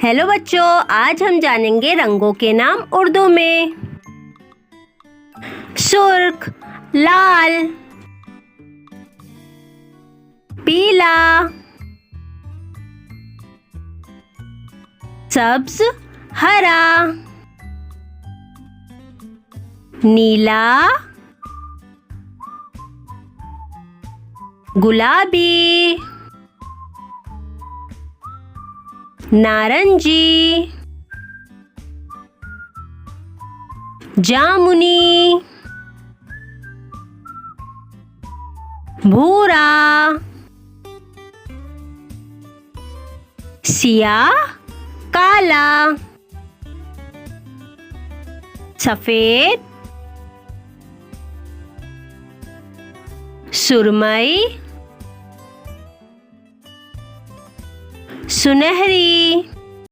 Hello बच्चों, आज हम जानेंगे रंगों के नाम उर्दू में। सुर्ख, लाल, पीला, सब्ज, हरा, नीला, गुलाबी, नारंगी, जामुनी, भूरा, सियाह, काला, सफेद, सुरमई, सुनहरी,